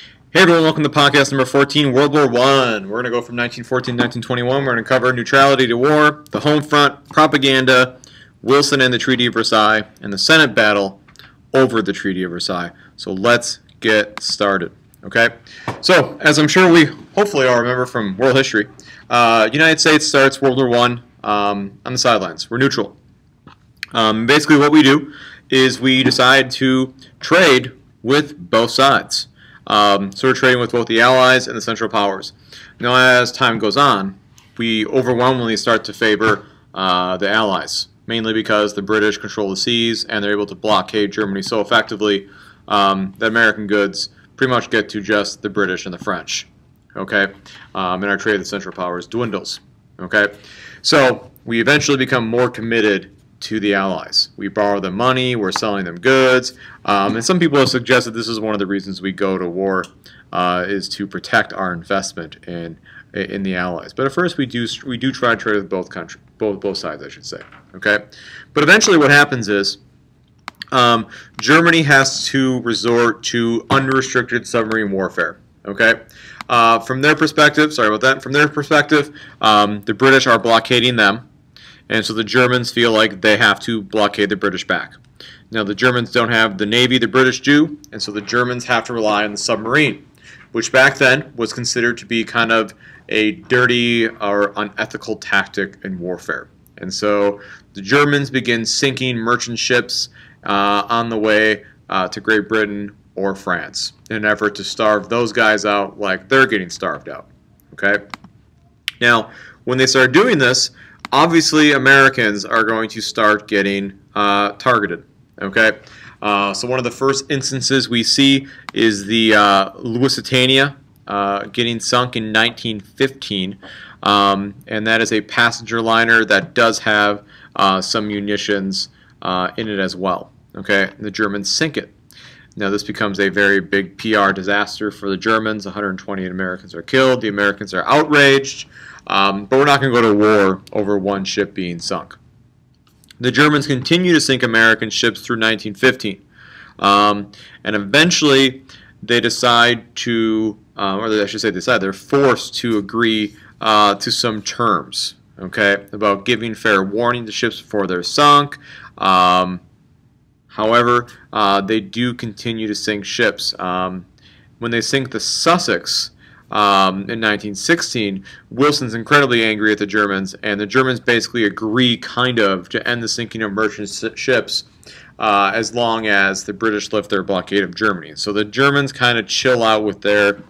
Hey everyone, welcome to podcast number 14, World War I. We're going to go from 1914 to 1921. We're going to cover neutrality to war, the home front, propaganda, Wilson and the Treaty of Versailles, and the Senate battle over the Treaty of Versailles. So let's get started. Okay? So, as I'm sure we hopefully all remember from world history, United States starts World War I on the sidelines. We're neutral. Basically what we do is we decide to trade with both sides. So we're trading with both the Allies and the Central Powers. Now, as time goes on, we overwhelmingly start to favor the Allies, mainly because the British control the seas and they're able to blockade Germany so effectively that American goods pretty much get to just the British and the French. Okay, and our trade with the Central Powers dwindles. Okay, so we eventually become more committed to the Allies. We borrow them money, we're selling them goods, and some people have suggested this is one of the reasons we go to war, is to protect our investment in the Allies. But at first we do try to trade with both sides, I should say. Okay, but eventually what happens is Germany has to resort to unrestricted submarine warfare. Okay, from their perspective, the British are blockading them. And so the Germans feel like they have to blockade the British back. Now, the Germans don't have the Navy the British do, and so the Germans have to rely on the submarine, which back then was considered to be kind of a dirty or unethical tactic in warfare. And so the Germans begin sinking merchant ships on the way to Great Britain or France in an effort to starve those guys out like they're getting starved out. Okay? Now, when they start doing this, obviously, Americans are going to start getting targeted. Okay, so one of the first instances we see is the Lusitania getting sunk in 1915, and that is a passenger liner that does have some munitions in it as well. Okay, the Germans sink it. Now this becomes a very big PR disaster for the Germans. 120 Americans are killed. The Americans are outraged. But we're not going to go to war over one ship being sunk. The Germans continue to sink American ships through 1915. And eventually they decide to, they're forced to agree to some terms, okay, about giving fair warning to ships before they're sunk. However, they do continue to sink ships. When they sink the Sussex, in 1916, Wilson's incredibly angry at the Germans, and the Germans basically agree kind of to end the sinking of merchant ships as long as the British lift their blockade of Germany. So the Germans kind of chill out with their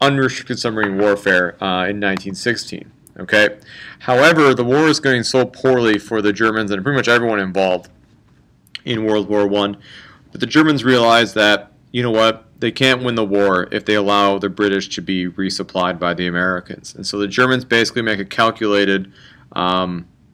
unrestricted submarine warfare in 1916. Okay. However, the war is going so poorly for the Germans and pretty much everyone involved in World War I that the Germans realize that, you know what, they can't win the war if they allow the British to be resupplied by the Americans. And so the Germans basically make a calculated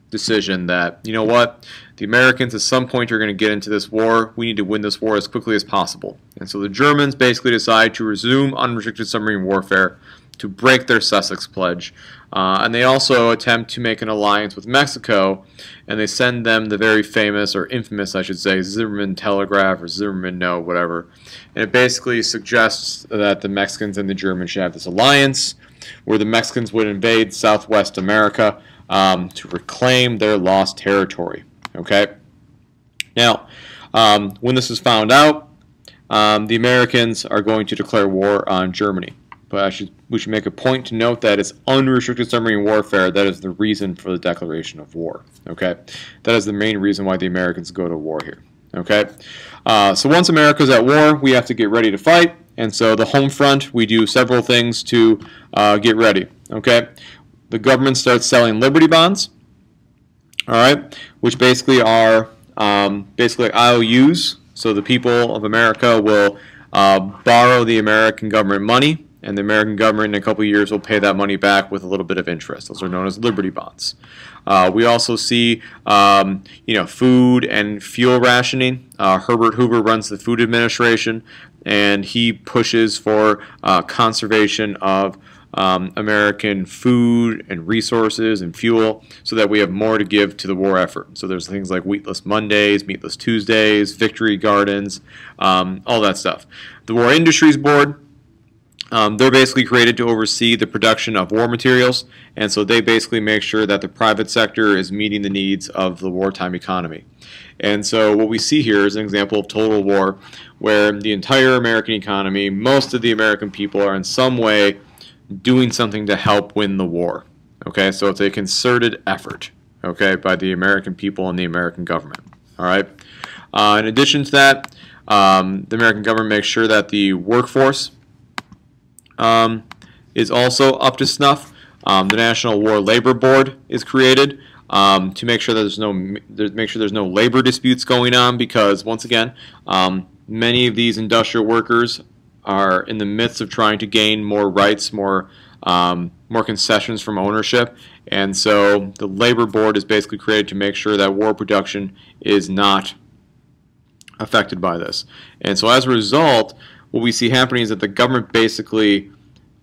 decision that, you know what, the Americans at some point are going to get into this war. We need to win this war as quickly as possible. And so the Germans basically decide to resume unrestricted submarine warfare to break their Sussex pledge. And they also attempt to make an alliance with Mexico, and they send them the very famous, or infamous I should say, Zimmerman Telegraph, or Zimmerman Note, whatever. And it basically suggests that the Mexicans and the Germans should have this alliance, where the Mexicans would invade Southwest America to reclaim their lost territory. Okay? Now, when this is found out, the Americans are going to declare war on Germany. But we should make a point to note that it's unrestricted submarine warfare that is the reason for the declaration of war. Okay, that is the main reason why the Americans go to war here. Okay, so once America's at war, we have to get ready to fight, and so the home front, we do several things to get ready. Okay, the government starts selling Liberty bonds. All right, which basically are IOUs. So the people of America will borrow the American government money, and the American government in a couple of years will pay that money back with a little bit of interest. Those are known as Liberty bonds. We also see, food and fuel rationing. Herbert Hoover runs the Food Administration, and he pushes for conservation of American food and resources and fuel so that we have more to give to the war effort. So there's things like Wheatless Mondays, Meatless Tuesdays, Victory Gardens, all that stuff. The War Industries Board They're basically created to oversee the production of war materials, and so they basically make sure that the private sector is meeting the needs of the wartime economy. And so what we see here is an example of total war, where the entire American economy, most of the American people are in some way doing something to help win the war. Okay, so it's a concerted effort, okay, by the American people and the American government. All right. In addition to that, the American government makes sure that the workforce is also up to snuff. The National War Labor Board is created to make sure that there's no labor disputes going on, because once again, many of these industrial workers are in the midst of trying to gain more rights, more concessions from ownership, and so the labor board is basically created to make sure that war production is not affected by this. And so as a result, what we see happening is that the government basically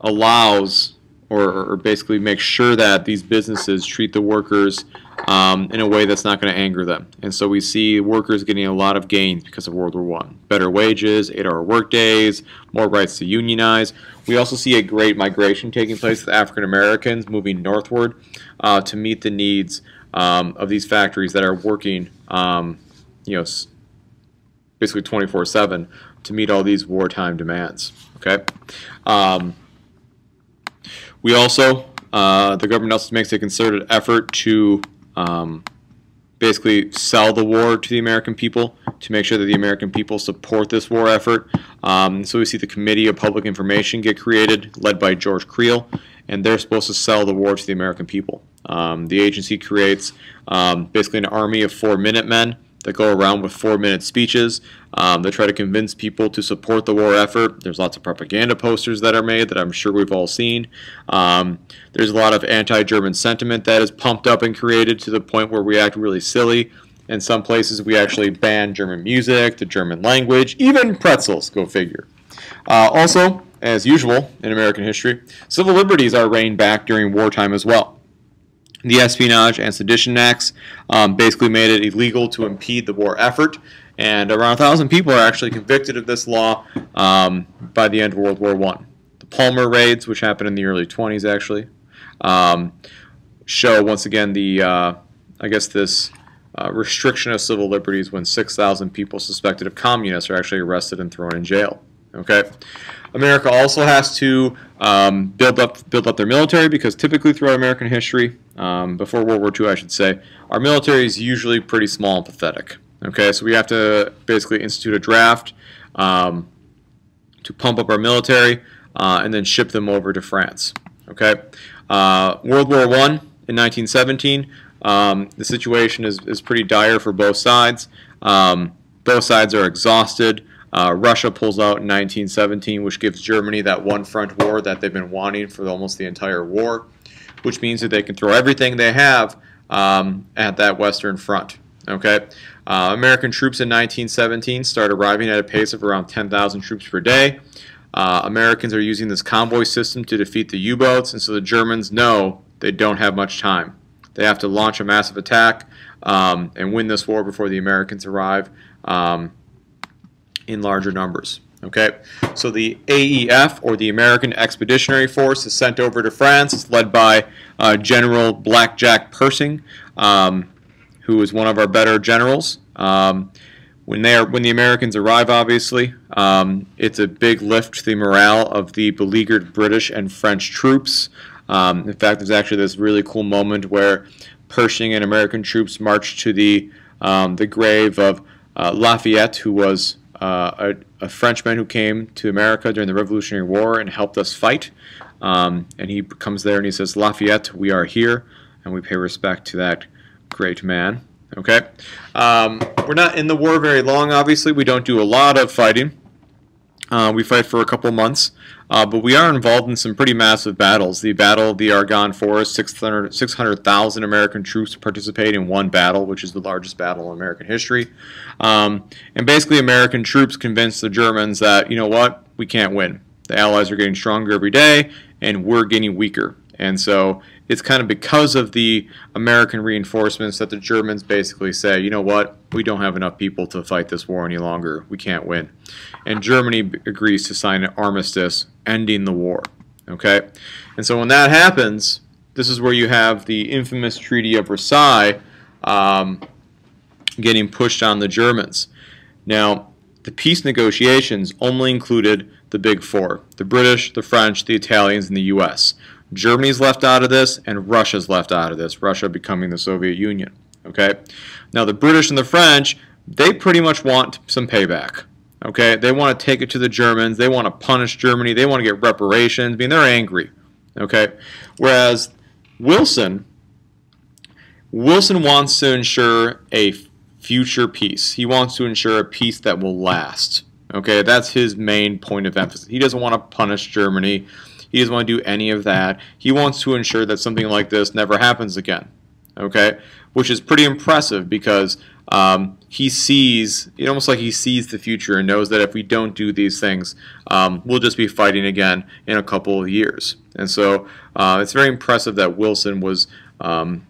allows or basically makes sure that these businesses treat the workers in a way that's not going to anger them. And so we see workers getting a lot of gains because of World War I. Better wages, 8-hour work days, more rights to unionize. We also see a great migration taking place with African Americans moving northward to meet the needs of these factories that are working basically 24/7 to meet all these wartime demands. Okay. We also, the government also makes a concerted effort to basically sell the war to the American people, to make sure that the American people support this war effort. So we see the Committee of Public Information get created, led by George Creel, and they're supposed to sell the war to the American people. The agency creates basically an army of 4-minute-men that go around with 4-minute speeches. They try to convince people to support the war effort. There's lots of propaganda posters that are made that I'm sure we've all seen. There's a lot of anti-German sentiment that is pumped up and created to the point where we act really silly. In some places we actually ban German music, the German language, even pretzels, go figure. Also, as usual in American history, civil liberties are reined back during wartime as well. The Espionage and Sedition Acts basically made it illegal to impede the war effort, and around 1,000 people are actually convicted of this law by the end of World War I. The Palmer raids, which happened in the early 20s actually, show once again the, I guess this restriction of civil liberties when 6,000 people suspected of communists are actually arrested and thrown in jail. Okay. America also has to build up their military, because typically throughout American history, before World War II I should say, our military is usually pretty small and pathetic. Okay, so we have to basically institute a draft to pump up our military and then ship them over to France. Okay, World War I in 1917, the situation is pretty dire for both sides. Both sides are exhausted. Russia pulls out in 1917, which gives Germany that one front war that they've been wanting for almost the entire war, which means that they can throw everything they have at that Western Front. Okay, American troops in 1917 start arriving at a pace of around 10,000 troops per day. Americans are using this convoy system to defeat the U-boats, and so the Germans know they don't have much time. They have to launch a massive attack and win this war before the Americans arrive in larger numbers. Okay, so the AEF, or the American Expeditionary Force, is sent over to France. It's led by General Blackjack Pershing, who is one of our better generals. When the Americans arrive, obviously, it's a big lift to the morale of the beleaguered British and French troops. In fact, there's actually this really cool moment where Pershing and American troops march to the grave of Lafayette, who was a Frenchman who came to America during the Revolutionary War and helped us fight. And he comes there and he says, "Lafayette, we are here," and we pay respect to that great man. Okay, we're not in the war very long. Obviously, we don't do a lot of fighting. We fight for a couple months, but we are involved in some pretty massive battles. The Battle of the Argonne Forest, 600,000 American troops participate in one battle, which is the largest battle in American history. And basically, American troops convinced the Germans that, you know what, we can't win. The Allies are getting stronger every day, and we're getting weaker. And so it's kind of because of the American reinforcements that the Germans basically say, you know what, we don't have enough people to fight this war any longer. We can't win. And Germany agrees to sign an armistice ending the war. Okay, and so when that happens, this is where you have the infamous Treaty of Versailles getting pushed on the Germans. Now, the peace negotiations only included the big four: the British, the French, the Italians, and the U.S. Germany's left out of this, and Russia's left out of this, Russia becoming the Soviet Union. Okay, now the British and the French, they pretty much want some payback. Okay, they want to take it to the Germans, they want to punish Germany, they want to get reparations. I mean, they're angry. Okay, whereas Wilson wants to ensure a future peace. He wants to ensure a peace that will last. Okay, that's his main point of emphasis. He doesn't want to punish Germany. He doesn't want to do any of that. He wants to ensure that something like this never happens again. Okay, which is pretty impressive because he sees, almost like he sees the future and knows that if we don't do these things, we'll just be fighting again in a couple of years. And so it's very impressive that Wilson was, I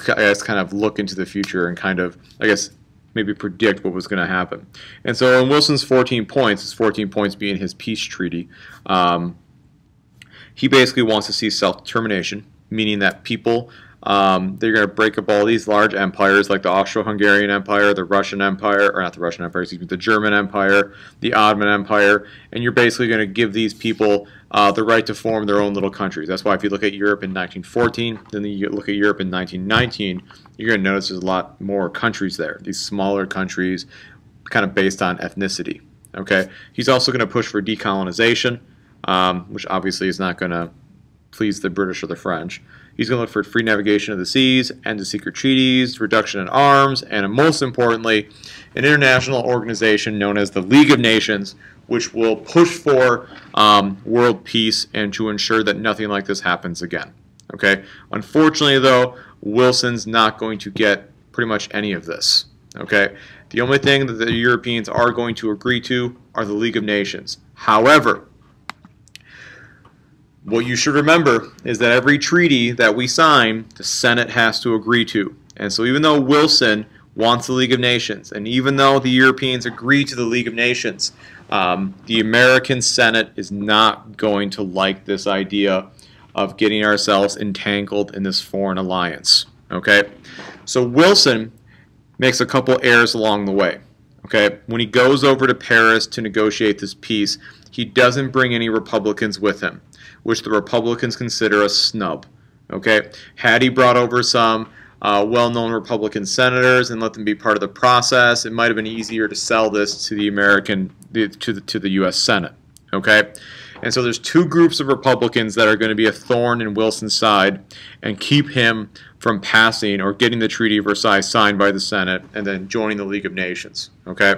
guess, kind of look into the future and kind of, I guess, maybe predict what was going to happen. And so in Wilson's 14 points, his 14 points being his peace treaty, he basically wants to see self-determination, meaning that people, they're going to break up all these large empires like the Austro-Hungarian Empire, the Russian Empire, or not the Russian Empire, excuse me, the German Empire, the Ottoman Empire, and you're basically going to give these people the right to form their own little countries. That's why if you look at Europe in 1914, then you look at Europe in 1919, you're going to notice there's a lot more countries there, these smaller countries kind of based on ethnicity. Okay, he's also going to push for decolonization, which obviously is not going to please the British or the French. He's going to look for free navigation of the seas, end to secret treaties, reduction in arms, and most importantly, an international organization known as the League of Nations, which will push for world peace and to ensure that nothing like this happens again. Okay. Unfortunately, though, Wilson's not going to get pretty much any of this. Okay. The only thing that the Europeans are going to agree to are the League of Nations. However, what you should remember is that every treaty that we sign, the Senate has to agree to. And so even though Wilson wants the League of Nations, and even though the Europeans agree to the League of Nations, the American Senate is not going to like this idea of getting ourselves entangled in this foreign alliance. Okay? So Wilson makes a couple errors along the way. Okay? When he goes over to Paris to negotiate this peace, he doesn't bring any Republicans with him, which the Republicans consider a snub. Okay, had he brought over some well-known Republican senators and let them be part of the process, it might have been easier to sell this to the to the U.S. Senate. Okay, and so there's two groups of Republicans that are going to be a thorn in Wilson's side and keep him from passing or getting the Treaty of Versailles signed by the Senate and then joining the League of Nations. Okay,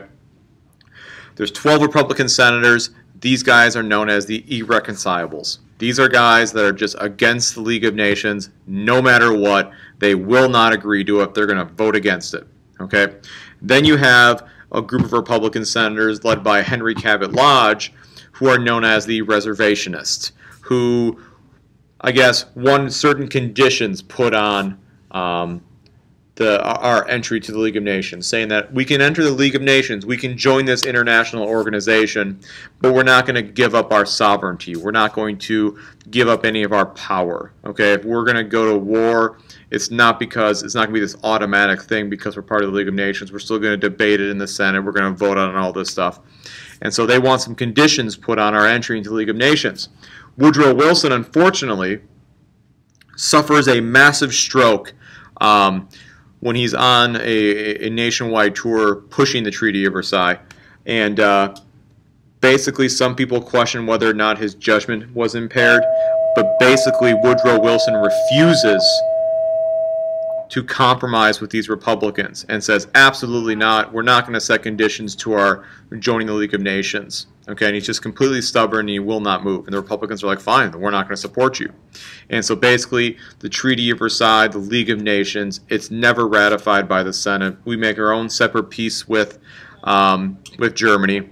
there's 12 Republican senators. These guys are known as the irreconcilables. These are guys that are just against the League of Nations no matter what. They will not agree to it. They're going to vote against it. Okay. Then you have a group of Republican senators led by Henry Cabot Lodge who are known as the reservationists, who, I guess, want certain conditions put on our entry to the League of Nations, saying that we can enter the League of Nations, we can join this international organization, but we're not going to give up our sovereignty. We're not going to give up any of our power. Okay, if we're going to go to war, it's not because it's not going to be this automatic thing because we're part of the League of Nations. We're still going to debate it in the Senate. We're going to vote on all this stuff. And so they want some conditions put on our entry into the League of Nations. Woodrow Wilson, unfortunately, suffers a massive stroke when he's on a nationwide tour pushing the Treaty of Versailles. And basically some people question whether or not his judgment was impaired, but basically Woodrow Wilson refuses to compromise with these Republicans and says, absolutely not, we're not going to set conditions to our joining the League of Nations. Okay, and he's just completely stubborn and he will not move. And the Republicans are like, fine, then we're not going to support you. And so basically, the Treaty of Versailles, the League of Nations, it's never ratified by the Senate. We make our own separate peace with Germany.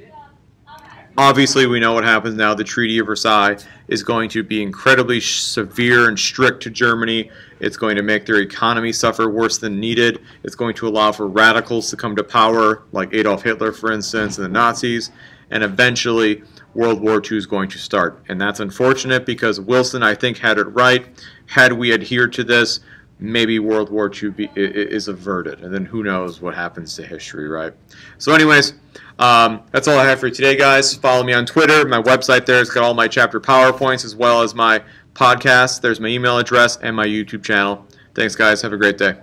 Obviously, we know what happens now. The Treaty of Versailles is going to be incredibly severe and strict to Germany. It's going to make their economy suffer worse than needed. It's going to allow for radicals to come to power, like Adolf Hitler, for instance, and the Nazis. And eventually, World War II is going to start. And that's unfortunate because Wilson, I think, had it right. Had we adhered to this, maybe World War II is averted. And then who knows what happens to history, right? So anyways, that's all I have for you today, guys. Follow me on Twitter. My website there has got all my chapter PowerPoints as well as my podcast. There's my email address and my YouTube channel. Thanks, guys. Have a great day.